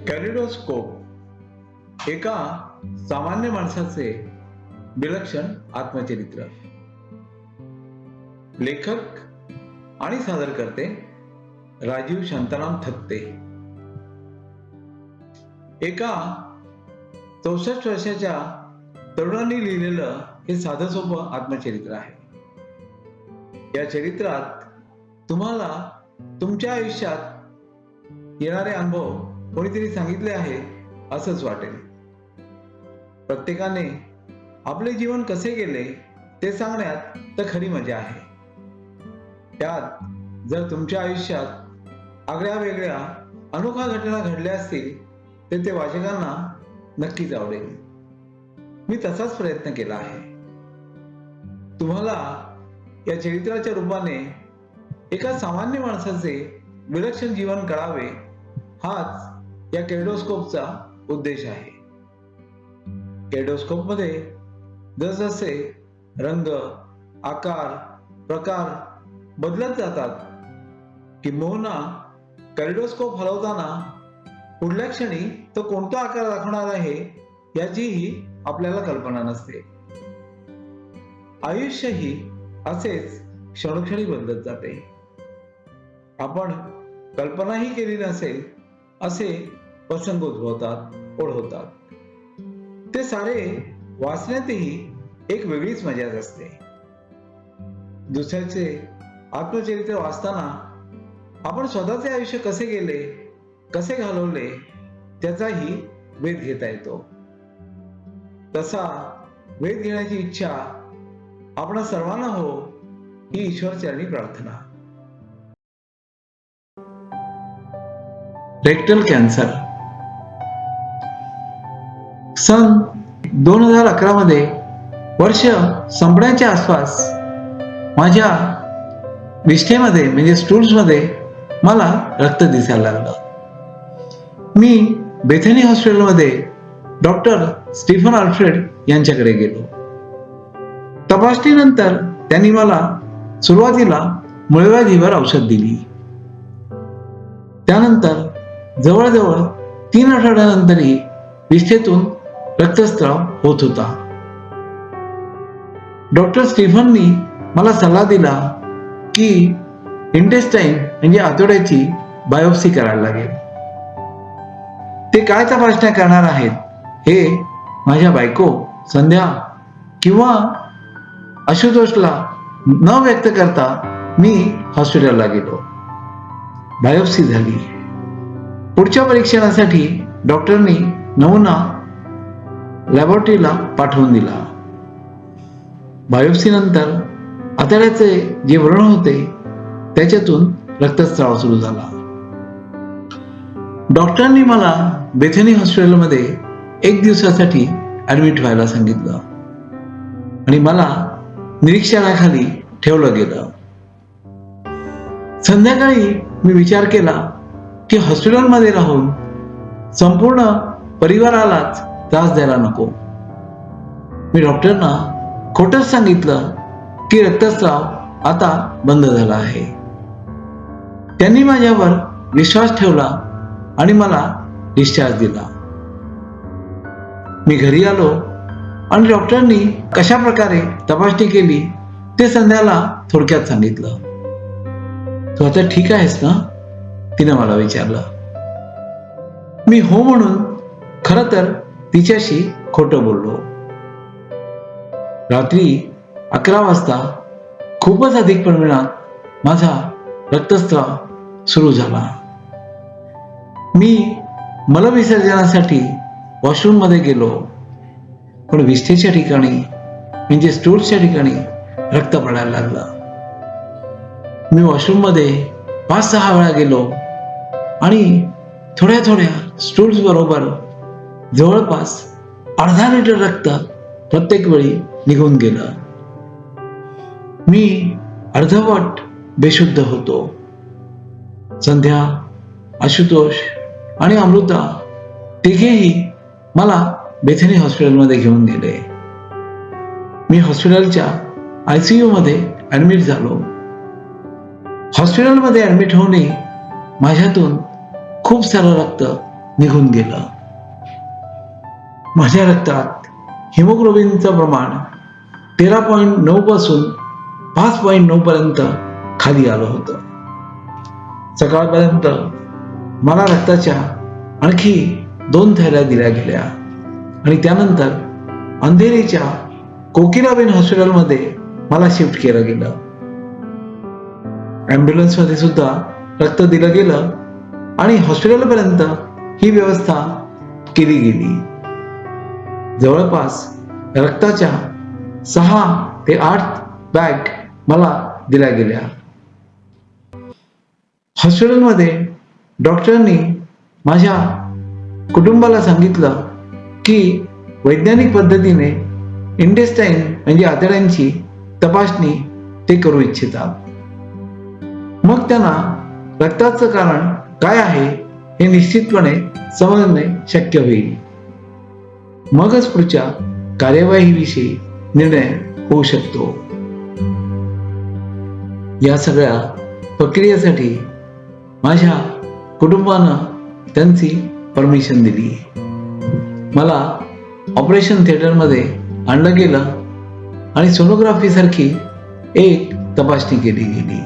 Kaleidoscope एका सामान्य माणसाचे विलक्षण आत्मचरित्र. लेखक आणि सादरकर्ते राजीव शांताराम थत्ते. एका 64 वर्षाच्या तरुणांनी लिहिलेलं हे साधं सोपं आत्मचरित्र आहे. या चरित्रात तुम्हाला तुमच्या आयुष्यात येणारे अनुभव कोणीतरी सांगितले आहे असंच वाटेल. प्रत्येकाने आपले जीवन कसे गेले ते सांगण्यात तर खरी मजा आहे. त्यात जर तुमच्या आयुष्यात आगळ्या वेगळ्या अनोख्या घटना घडल्या असतील तर ते वाचकांना नक्कीच आवडेल. मी तसाच प्रयत्न केला आहे. तुम्हाला या चरित्राच्या रूपाने एका सामान्य माणसाचे विलक्षण जीवन कळावे हाच या कॅलिडोस्कोपचा उद्देश आहे. कॅलिडोस्कोप मध्ये जसजसे रंग, आकार, प्रकार बदलत जातात किंबहुना कॅलिडोस्कोप हलवताना पुढल्या क्षणी तो कोणता आकार दाखवणार आहे याचीही आपल्याला कल्पना नसते. आयुष्यही असेच क्षणोक्षणी बदलत जाते. आपण कल्पनाही केली नसेल असे प्रसंग उद्भवतात, ओढवतात. ते सारे वाचण्यातही एक वेगळीच मजा असते. दुसऱ्याचे आत्मचरित्र वाचताना आपण स्वतःचे आयुष्य कसे गेले, कसे घालवले त्याचाही वेध घेता येतो. तसा वेध घेण्याची इच्छा आपणा सर्वांना हो ही ईश्वरचरणी प्रार्थना. Rectal cancer. सन 2011 मध्ये वर्ष संपण्याच्या आसपास माझ्या विष्ठेमध्ये म्हणजे स्टूल्स मध्ये मला रक्त दिसायला लागलं. मी बेथनी हॉस्पिटलमध्ये डॉक्टर स्टीफन अल्फ्रेड यांच्याकडे गेलो. तपासणीनंतर त्यांनी मला सुरुवातीला मूळव्याधीवर औषध दिली. त्यानंतर जवळजवळ 3 आठवड्यानंतरही विष्ठेतून रक्तस्राव होत होता. डॉक्टर स्टीफननी मला सल्ला दिला की इंटेस्टाईन म्हणजे आतड्याची बायोप्सी करायला लागेल. ते काय तपासण्या करणार आहेत हे माझ्या बायको संध्या किंवा आशुतोषला न व्यक्त करता मी हॉस्पिटलला गेलो. बायोप्सी झाली. पुढच्या परीक्षणासाठी डॉक्टरनी नमुना लॅबोरेटरीला पाठवून दिला. बायोप्सी नंतर आतड्याचे जे व्रण होते त्याच्यातून रक्तस्राव सुरू झाला. डॉक्टरांनी मला बेथनी हॉस्पिटलमध्ये 1 दिवसासाठी ऍडमिट व्हायला सांगितलं आणि मला निरीक्षणाखाली ठेवलं गेलं. संध्याकाळी मी विचार केला की हॉस्पिटलमध्ये राहून संपूर्ण परिवारालाच त्रास द्यायला नको. मी डॉक्टरना खोटंच सांगितलं की रक्तस्राव आता बंद झाला आहे. त्यांनी माझ्यावर विश्वास ठेवला आणि मला डिस्चार्ज दिला. मी घरी आलो आणि डॉक्टरांनी कशा प्रकारे तपासणी केली ते संध्याला थोडक्यात सांगितलं. तू आता ठीक आहेस ना, तिने मला विचारलं. मी हो म्हणून खरं तर तिच्याशी खोटं बोललो. रात्री 11 वाजता खूपच अधिक प्रमाणात माझा रक्तस्राव सुरू झाला. मी मलविसर्जनासाठी वॉशरूम मध्ये गेलो, पण विष्ठेच्या ठिकाणी म्हणजे स्टूल्सच्या ठिकाणी रक्त पडायला लागलं. मी वॉशरूम मध्ये 5-6 वेळा गेलो आणि थोड्या थोड्या स्टूल्स बरोबर जवळपास अर्धा लिटर रक्त प्रत्येक वेळी निघून गेलं. मी अर्धवट बेशुद्ध होतो. संध्या, आशुतोष आणि अमृता तिघेही मला बेथनी हॉस्पिटलमध्ये घेऊन गेले. मी हॉस्पिटलच्या ICU मध्ये ऍडमिट झालो. हॉस्पिटलमध्ये ऍडमिट होणे माझ्यातून खूप सारं रक्त निघून गेलं. माझ्या रक्तात हिमोग्लोबिनचं प्रमाण 13.9 पासून 5.9 पर्यंत खाली आलं होतं. सकाळपर्यंत मला रक्ताच्या आणखी 2 थैल्या दिल्या गेल्या आणि त्यानंतर अंधेरीच्या कोकिलाबेन हॉस्पिटलमध्ये मला शिफ्ट केलं गेलं. ॲम्ब्युलन्समध्ये सुद्धा रक्त दिलं गेलं आणि हॉस्पिटलपर्यंत ही व्यवस्था केली गेली. जवळपास रक्ताच्या 6 ते 8 बॅग मला दिल्या गेल्या. हॉस्पिटलमध्ये डॉक्टरांनी माझ्या कुटुंबाला सांगितलं की वैज्ञानिक पद्धतीने इंटेस्टाईन म्हणजे आतड्यांची तपासणी ते करू इच्छितात. मग त्यांना रक्ताचं कारण काय आहे हे निश्चितपणे समजणे शक्य होईल. मगच पुढच्या कार्यवाहीविषयी निर्णय होऊ शकतो. या सगळ्या प्रक्रियेसाठी माझ्या कुटुंबानं त्यांची परमिशन दिली. मला ऑपरेशन थिएटरमध्ये आणलं गेलं आणि सोनोग्राफी सारखी एक तपासणी केली गेली.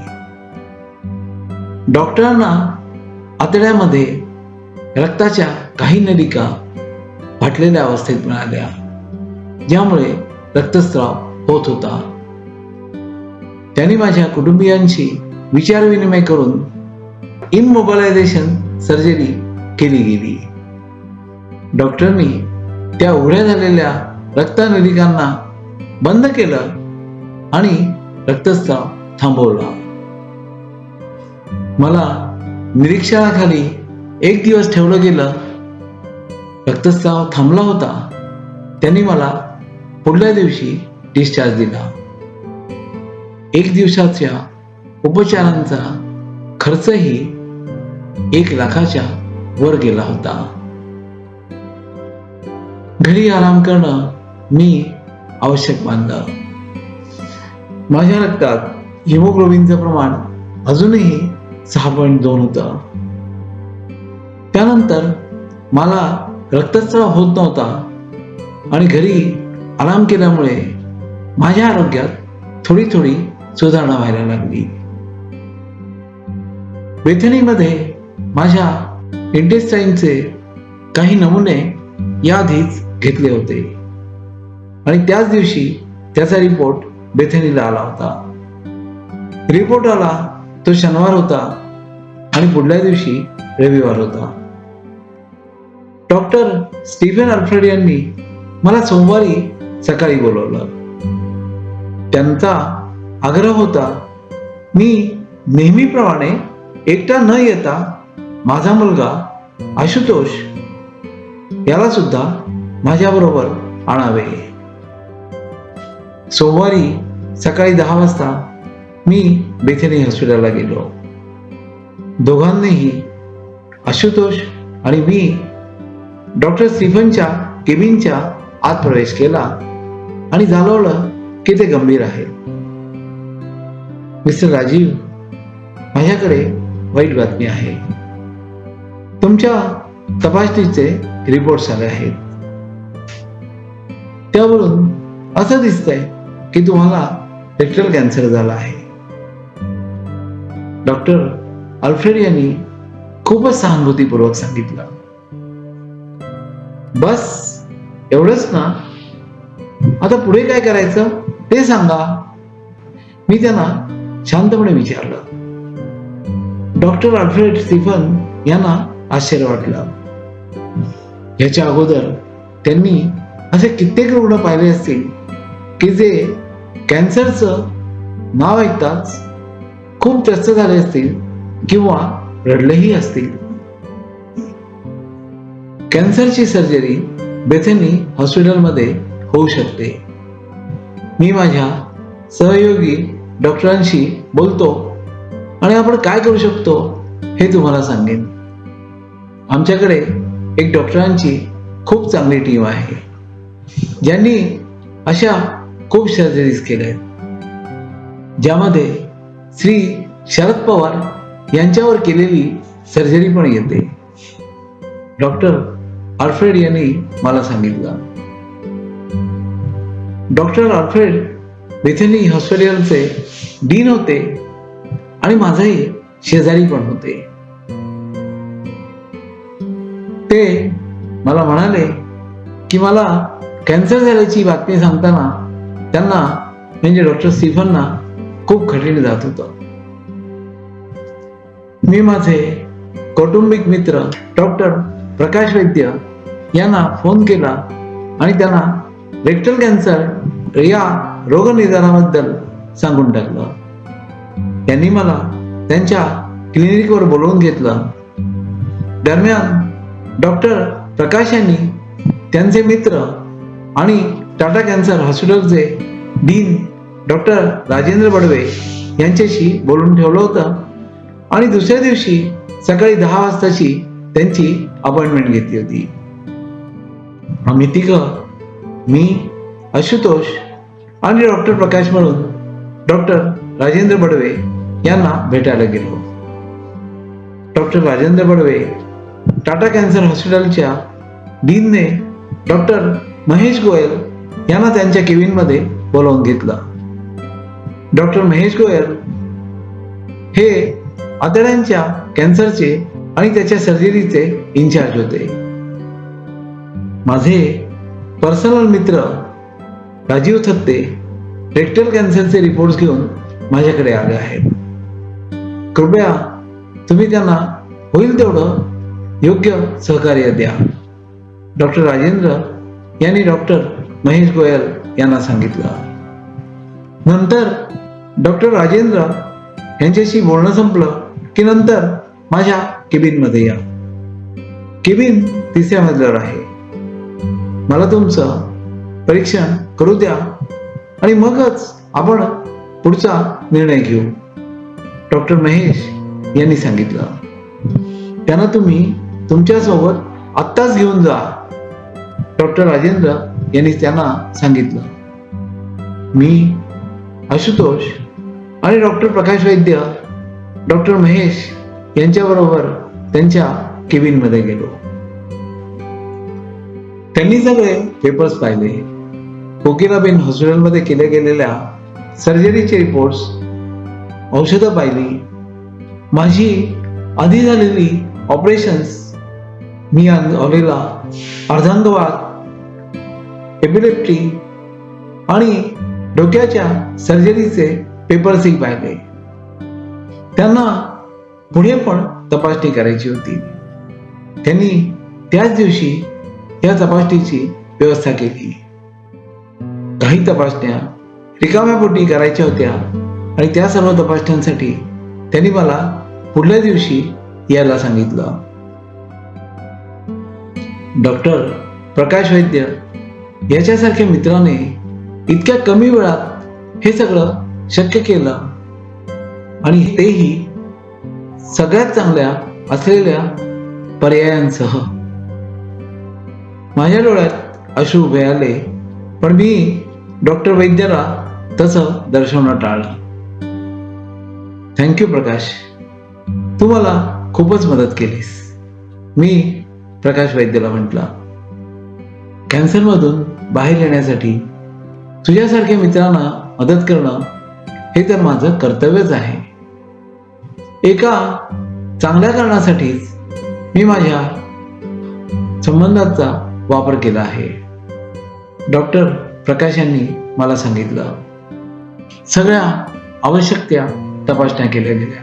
डॉक्टरांना आतड्यामध्ये रक्ताच्या काही नलिका फाटलेल्या अवस्थेत मिळाल्या, ज्यामुळे रक्तस्राव होत होता. त्यांनी माझ्या कुटुंबियांशी विचारविनिमय करून इमोबिलायझेशन सर्जरी केली गेली. डॉक्टरांनी त्या उघड्या झालेल्या रक्तनलिकांना बंद केलं आणि रक्तस्राव थांबवला. मला निरीक्षणाखाली 1 दिवस ठेवलं गेलं. रक्तस्राव थांबला होता. त्यांनी मला पुढल्या दिवशी डिस्चार्ज दिला. 1 दिवसाच्या उपचारांचा खर्चही 1 लाखाच्या वर गेला होता. घरी आराम करणं मी आवश्यक मानलं. माझ्या रक्तात हिमोग्लोबिनचं प्रमाण अजूनही 6.2 होतं. त्यानंतर मला रक्तस्राव होत नव्हता आणि घरी आराम केल्यामुळे माझ्या आरोग्यात थोडी थोडी सुधारणा व्हायला लागली. बेथनीमध्ये माझ्या इंटेस्टाईनचे काही नमुने याआधीच घेतले होते आणि त्याच दिवशी त्याचा रिपोर्ट बेथनीला आला होता. रिपोर्ट आला तो शनिवार होता आणि पुढल्या दिवशी रविवार होता. डॉक्टर स्टीफन अल्फ्रेड यांनी मला सोमवारी सकाळी बोलवलं. त्यांचा आग्रह होता मी नेहमीप्रमाणे एकटा न येता माझा मुलगा आशुतोष याला सुद्धा माझ्याबरोबर आणावे. सोमवारी सकाळी 10 वाजता मी बेथनी हॉस्पिटलला गेलो. दोघांनीही आशुतोष आणि मी डॉक्टर स्टीफनच्या केबिनच्या आत प्रवेश केला आणि जाणवलं की ते गंभीर आहे. मिस्टर राजीव, माझ्याकडे वाईट बातमी आहे. तुमच्या तपासणीचे रिपोर्ट्स आले आहेत. त्यावरून असं दिसतंय की तुम्हाला रेक्टल कॅन्सर झाला आहे. डॉक्टर अल्फ्रेड यांनी खूपच सहानुभूतीपूर्वक सांगितलं. बस एवढंच ना? आता पुढे काय करायचं ते सांगा, मी त्यांना शांतपणे विचारलं. डॉक्टर अल्फ्रेड स्टीफन यांना आश्चर्य वाटलं. याच्या अगोदर त्यांनी असे कित्येक रुग्ण पाहिले असतील की जे कॅन्सरचं नाव ऐकताच खूप त्रस्त झाले असतील किंवा रडलेही असतील. कॅन्सरची सर्जरी बेथनी हॉस्पिटलमध्ये होऊ शकते. मी माझ्या सहयोगी डॉक्टरांशी बोलतो आणि आपण काय करू शकतो हे तुम्हाला सांगेन. आमच्याकडे एक डॉक्टरांची खूप चांगली टीम आहे ज्यांनी अशा खूप सर्जरीज केल्या आहेत, ज्यामध्ये श्री शरद पवार यांच्यावर केलेली सर्जरी पण येते. डॉक्टर अल्फ्रेड यांनी मला सांगितलं. डॉक्टर अल्फ्रेड बेथेनी हॉस्पिटलचे डीन होते आणि माझाही शेजारी पण होते. ते मला म्हणाले की मला कॅन्सर झाल्याची बातमी सांगताना त्यांना म्हणजे डॉक्टर स्टीफनना खूप कठीण जात होतं. मी माझे कौटुंबिक मित्र डॉक्टर प्रकाश वैद्य यांना फोन केला आणि त्यांना रेक्टल कॅन्सर या रोगनिदानाबद्दल सांगून टाकलं. त्यांनी मला त्यांच्या क्लिनिकवर बोलवून घेतलं. दरम्यान डॉक्टर प्रकाश यांनी त्यांचे मित्र आणि टाटा कॅन्सर हॉस्पिटलचे डीन डॉक्टर राजेंद्र बडवे यांच्याशी बोलून ठेवलं होतं आणि दुसऱ्या दिवशी सकाळी 10 वाजताची त्यांची अपॉइंटमेंट घेतली होती. आम्ही तिघं, मी, आशुतोष आणि डॉक्टर प्रकाश म्हणून डॉक्टर राजेंद्र बडवे यांना भेटायला गेलो. डॉक्टर राजेंद्र बडवे टाटा कॅन्सर हॉस्पिटलच्या डीनने डॉक्टर महेश गोयल यांना त्यांच्या केबिनमध्ये बोलावून घेतलं. डॉक्टर महेश गोयल हे आतड्यांच्या कॅन्सरचे आणि त्याच्या सर्जरीचे इन्चार्ज होते. माझे पर्सनल मित्र राजीव थत्ते रेक्टल कॅन्सरचे रिपोर्ट्स घेऊन माझ्याकडे आले आहेत. कृपया तुम्ही त्यांना होईल तेवढं योग्य सहकार्य द्या, डॉक्टर राजेंद्र यांनी डॉक्टर महेश गोयल यांना सांगितलं. नंतर डॉक्टर राजेंद्र यांच्याशी बोलणं संपलं की नंतर माझ्या केबिनमध्ये या. केबिन 3ऱ्या मजल्यावर आहे. मला तुमचं परीक्षण करू द्या आणि मगच आपण पुढचा निर्णय घेऊ, डॉक्टर महेश यांनी सांगितलं. त्यांना तुम्ही तुमच्यासोबत आत्ताच घेऊन जा, डॉक्टर राजेंद्र यांनी त्यांना सांगितलं. मी, आशुतोष आणि डॉक्टर प्रकाश वैद्य डॉक्टर महेश यांच्याबरोबर त्यांच्या केबिनमध्ये गेलो. त्यांनी सगळे पेपर्स पाहिले. कोकिलाबेन हॉस्पिटलमध्ये केल्या गेलेल्या सर्जरीचे रिपोर्ट्स, औषधं पाहिली, माझी आधी झालेली ऑपरेशन्स, मी आलेला अर्धांगवात, एपिलेप्टी आणि डोक्याच्या सर्जरीचे पेपर्सही पाहिले. त्यांना पुढे पण तपासणी करायची होती. त्यांनी त्याच दिवशी या तपासणीची व्यवस्था केली. काही तपासण्या रिकाम्या पोटी करायच्या होत्या आणि त्या सर्व तपासण्यांसाठी त्यांनी मला पुढल्या दिवशी यायला सांगितलं. डॉक्टर प्रकाश वैद्य याच्यासारख्या मित्राने इतक्या कमी वेळात हे सगळं शक्य केलं आणि तेही सगळ्यात चांगल्या असलेल्या पर्यायांसह. माझ्या डोळ्यात अश्रू उभे आले, पण मी डॉक्टर वैद्याला तसं दर्शवणं टाळलं. थँक्यू प्रकाश, तू मला खूपच मदत केलीस, मी प्रकाश वैद्याला म्हटलं. कॅन्सरमधून बाहेर येण्यासाठी तुझ्यासारख्या मित्रांना मदत करणं हे तर माझं कर्तव्यच आहे. एका चांगल्या कारणासाठीच मी माझ्या संबंधाचा वापर केला आहे, डॉक्टर प्रकाश यांनी मला सांगितलं. सगळ्या आवश्यक त्या तपासण्या केल्या गेल्या.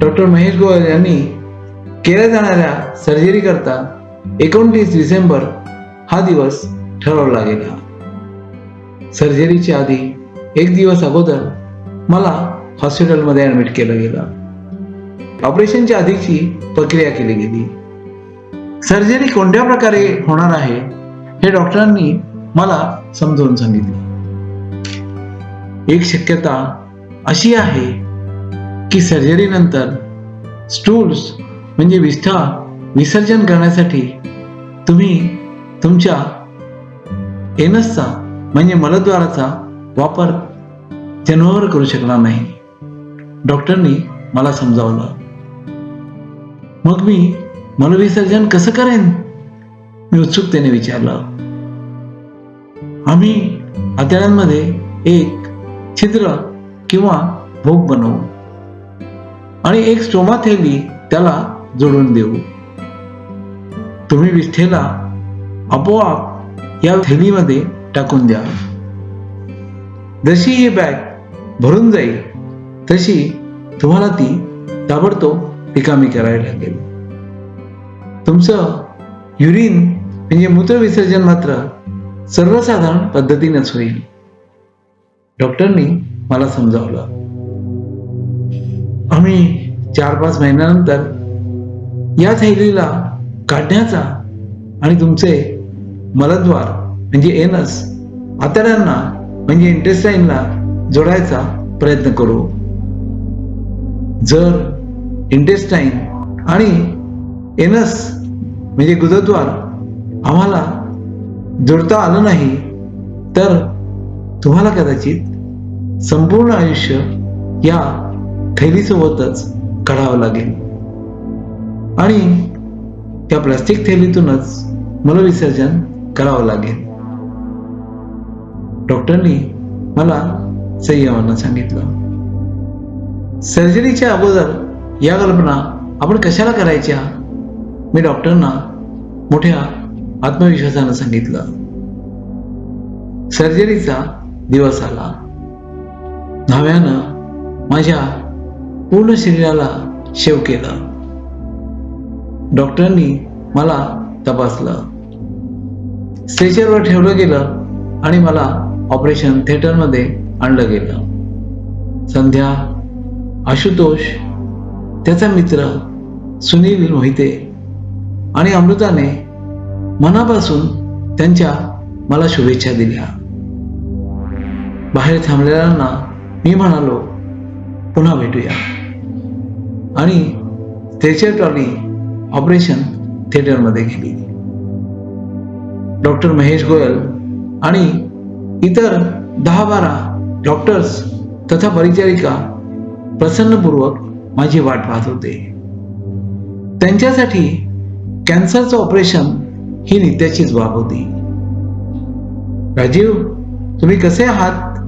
डॉक्टर महेश गोयल यांनी केल्या जाणाऱ्या सर्जरी करता 29 डिसेंबर हा दिवस ठरवला गेला. सर्जरीच्या आधी 1 दिवस अगोदर मला हॉस्पिटलमध्ये ऍडमिट केलं गेलं. ऑपरेशनच्या आधीची प्रक्रिया केली गेली. सर्जरी कोणत्या प्रकारे होणार आहे हे डॉक्टरांनी मला समजावून सांगितलं. एक शक्यता अशी आहे की सर्जरी नंतर स्टूल्स म्हणजे विष्ठा विसर्जन करण्यासाठी तुम्ही तुमच्या एनसचा म्हणजे मलद्वाराचा वापर जन्मावर करू शकणार नाही, डॉक्टरनी मला समजावलं. मग मी मलविसर्जन कसं करेन, मी उत्सुकतेने विचारलं. आम्ही आतड्यांमध्ये एक छिद्र किंवा भोक बनवू आणि एक स्टोमा थैली त्याला जोडून देऊ. तुम्ही विष्ठेला आपोआप या थैलीमध्ये टाकून द्या. जशी ही बॅग भरून जाईल तशी तुम्हाला ती ताबडतोब रिकामी करावी लागेल. तुमचं युरिन म्हणजे मूत्रविसर्जन मात्र सर्वसाधारण पद्धतीनेच होईल. डॉक्टरनी मला समजावलं. आम्ही 4-5 महिन्यानंतर या थैलीला काढण्याचा आणि तुमचे मलद्वार म्हणजे एनस आतड्यांना म्हणजे इंटेस्टाईनला जोडायचा प्रयत्न करू. जर इंटेस्टाईन आणि एनस म्हणजे गुदद्वार आम्हाला जोडता आलं नाही तर तुम्हाला कदाचित संपूर्ण आयुष्य या थैलीसोबतच काढावं लागेल आणि त्या प्लास्टिक थैलीतूनच मलविसर्जन करावं लागेल. डॉक्टरनी मला संयमानं सांगितलं. सर्जरीच्या अगोदर या कल्पना आपण कशाला करायच्या, मी डॉक्टरना मोठ्या आत्मविश्वासानं सांगितलं. सर्जरीचा दिवस आला. न्हाव्यानं माझ्या पूर्ण शरीराला शेव केलं. डॉक्टरांनी मला तपासलं. स्ट्रेचरवर ठेवलं गेलं आणि मला ऑपरेशन थिएटरमध्ये आणलं गेलं. संध्या, आशुतोष, त्याचा मित्र सुनील मोहिते आणि अमृताने मनापासून त्यांच्या मला शुभेच्छा दिल्या. बाहेर थांबलेल्यांना मी म्हणालो, पुन्हा भेटूया. आणि स्ट्रेचर ट्रॉली ऑपरेशन थिएटरमध्ये गेली. डॉक्टर महेश गोयल आणि इतर 10-12 डॉक्टर्स तथा परिचारिका प्रसन्नपूर्वक माझी वाट पाहत होते. त्यांच्यासाठी कॅन्सरचं ऑपरेशन ही नित्याचीच बाब होती. राजीव, तुम्ही कसे आहात,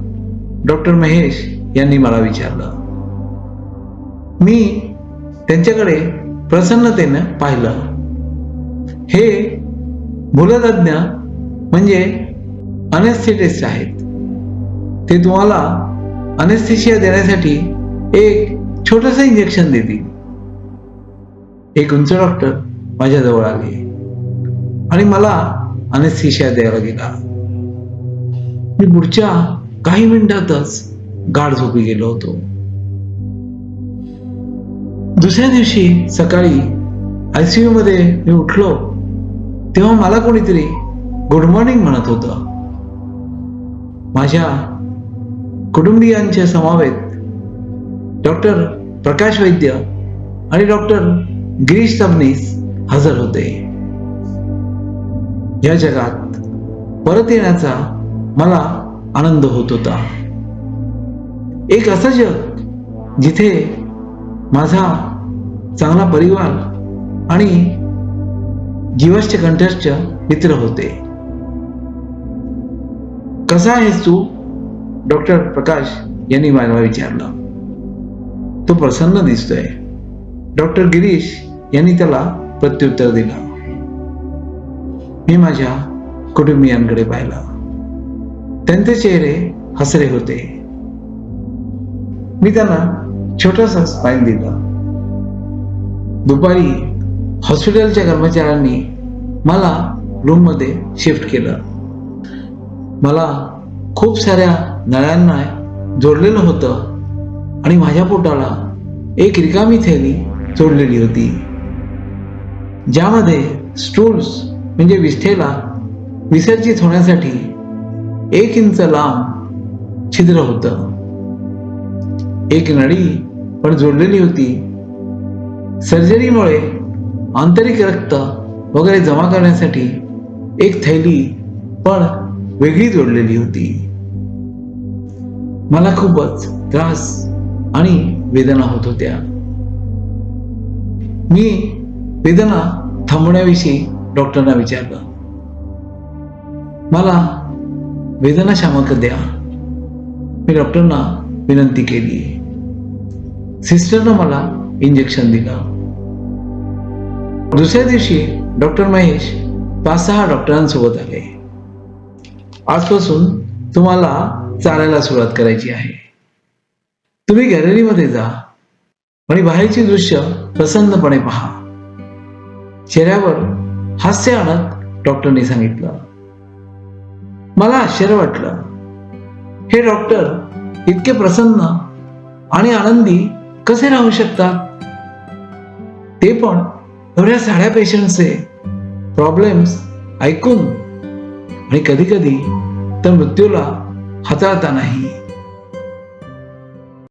डॉक्टर महेश यांनी मला विचारलं. मी त्यांच्याकडे प्रसन्नतेनं पाहिलं. हे भूलतज्ञ म्हणजे अनेस्थेटिस्ट आहेत. ते तुम्हाला अनेस्थेशिया देण्यासाठी एक छोटंसं इंजेक्शन देतील. एक उंच डॉक्टर माझ्या जवळ आले आणि मला अनेस्थेशिया द्यायला गेला. मी पुढच्या काही मिनिटातच गाढ झोपी गेलो होतो. दुसऱ्या दिवशी सकाळी ICU मध्ये मी उठलो तेव्हा मला कोणीतरी गुड मॉर्निंग म्हणत होतं. माझ्या कुटुंबियांच्या समवेत डॉक्टर प्रकाश वैद्य आणि डॉक्टर गिरीश सबनीस हजर होते. या जगात परत येण्याचा मला आनंद होत होता. एक असं जग जिथे माझा चांगला परिवार आणि जीवाचे कंठस्थ मित्र होते. कसा आहेस तू, डॉक्टर प्रकाश यांनी मला विचारलं. तो प्रसन्न दिसतोय, डॉक्टर गिरीश यांनी त्याला प्रत्युत्तर दिलं. मी माझ्या कुटुंबियांकडे पाहिलं. त्यांचे चेहरे हसरे होते. मी त्यांना छोटासा स्माईल दिला. दुपारी हॉस्पिटलच्या कर्मचाऱ्यांनी मला रूम मध्ये शिफ्ट केलं. मला खूप साऱ्या नळ्यांना जोडलेलं होतं आणि माझ्या पोटाला एक रिकामी थैली जोडलेली होती, ज्यामध्ये स्टूल्स म्हणजे विष्ठेला विसर्जित होण्यासाठी 1 इंच लांब छिद्र होतं. एक नळी पण जोडलेली होती. सर्जरीमुळे आंतरिक रक्त वगैरे जमा करण्यासाठी एक थैली पण वेगळी जोडलेली होती. मला खूपच त्रास आणि वेदना होत होत्या. मी वेदना थांबवण्याविषयी डॉक्टरना विचारलं. मला वेदनाशामक द्या, मी डॉक्टरना विनंती केली. सिस्टरनं मला इंजेक्शन दिलं. दुसऱ्या दिवशी डॉक्टर महेश 5-6 डॉक्टरांसोबत आले. आजपासून तुम्हाला चालायला सुरुवात करायची आहे. तुम्ही गॅलरीमध्ये जा आणि बाहेरची दृश्य प्रसन्नपणे पहा. चेहऱ्यावर हास्य आणत डॉक्टरने सांगितलं. मला आश्चर्य वाटलं. हे डॉक्टर इतके प्रसन्न आणि आनंदी कसे राहू शकतात? ते पण एवढ्या साड्या पेशंटचे प्रॉब्लेम्स ऐकून आणि कधी कधी तर मृत्यूला हाताळता नाही.